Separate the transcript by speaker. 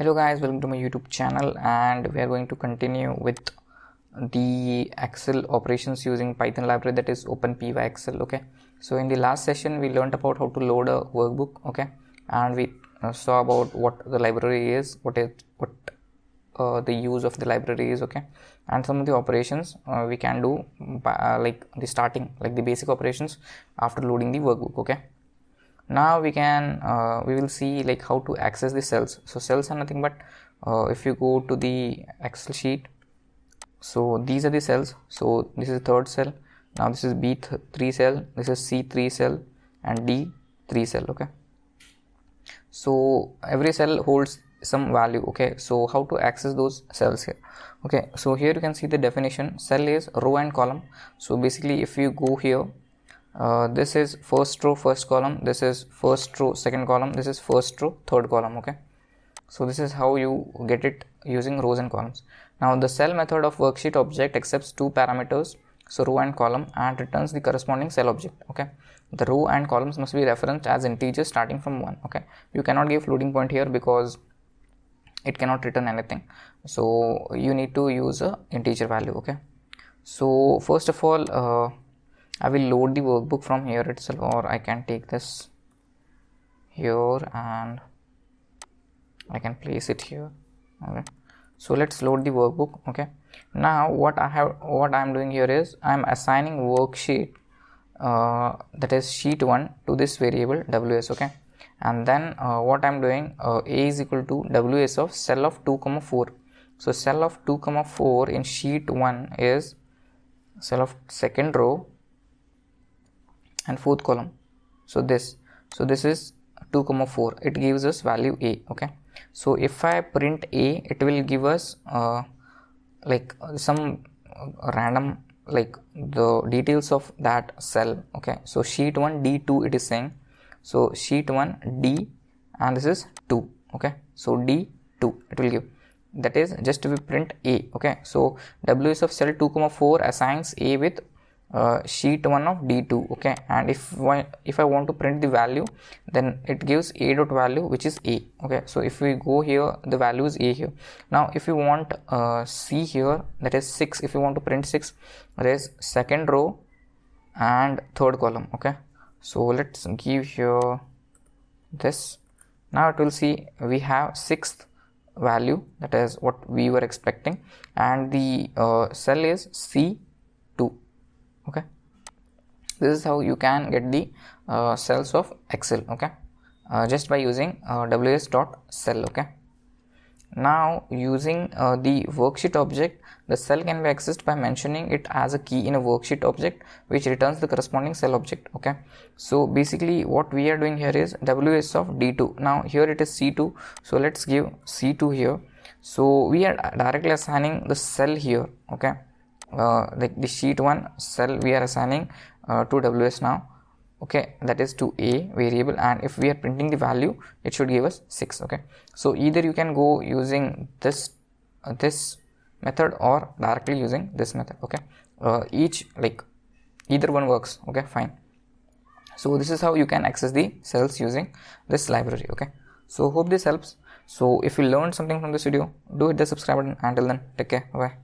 Speaker 1: Hello guys, welcome to my YouTube channel, and we are going to continue with the Excel operations using Python library, that is Openpyxl. Okay, so in the last session we learned about how to load a workbook. Okay, and we saw about what the library is, what the use of the library is. Okay, and some of the operations we can do by, like the starting, like the basic operations after loading the workbook. Okay, now we will see like how to access the cells. So cells are nothing but if you go to the Excel sheet, so these are the cells. So this is third cell, now this is B3 cell, this is C3 cell and D3 cell. Okay, so every cell holds some value. Okay, so how to access those cells here? Okay, so here you can see the definition. Cell is row and column. So basically if you go here, this is first row first column, this is first row second column, this is first row third column. Okay, so this is how you get it using rows and columns. Now the cell method of worksheet object accepts two parameters, so row and column, and returns the corresponding cell object. Okay, the row and columns must be referenced as integers starting from 1. Okay, you cannot give floating point here because it cannot return anything, so you need to use a integer value. Okay, so first of all I will load the workbook from here itself, or I can take this here and I can place it here. Okay, so let's load the workbook. Okay, now what I'm doing here is I'm assigning worksheet that is sheet 1 to this variable ws. Okay, and then what I'm doing, a is equal to ws of cell of 2,4. so cell of 2,4 in sheet 1 is cell of second row and fourth column. So this is 2,4. it gives us value a. Okay, so if I print a, it will give us like some random, like the details of that cell. Okay, so sheet 1 d2 it is saying, so sheet 1 d and this is 2. Okay, so d2 it will give, that is just we print a. Okay, so ws of cell 2,4 assigns a with sheet 1 of d2. Okay, and if I want to print the value, then it gives a dot value, which is a. Okay, so if we go here, the value is a here. Now if you want c here, that is 6, if you want to print 6, that is second row and third column. Okay, so let's give here this. Now it will see we have 6th value, that is what we were expecting, and the cell is c2. Okay, this is how you can get the cells of Excel. Okay, just by using ws.cell. Okay, now using the worksheet object, the cell can be accessed by mentioning it as a key in a worksheet object, which returns the corresponding cell object. Okay, so basically what we are doing here is ws of d2. now here it is c2, so let's give c2 here. So we are directly assigning the cell here. Okay, like the sheet 1 cell we are assigning to ws now. Okay, that is to a variable, and if we are printing the value, it should give us 6. Okay, so either you can go using this method or directly using this method. Okay, either one works. Okay, fine. So this is how you can access the cells using this library. Okay, so hope this helps. So if you learned something from this video, do hit the subscribe button. Until then, take care. Bye.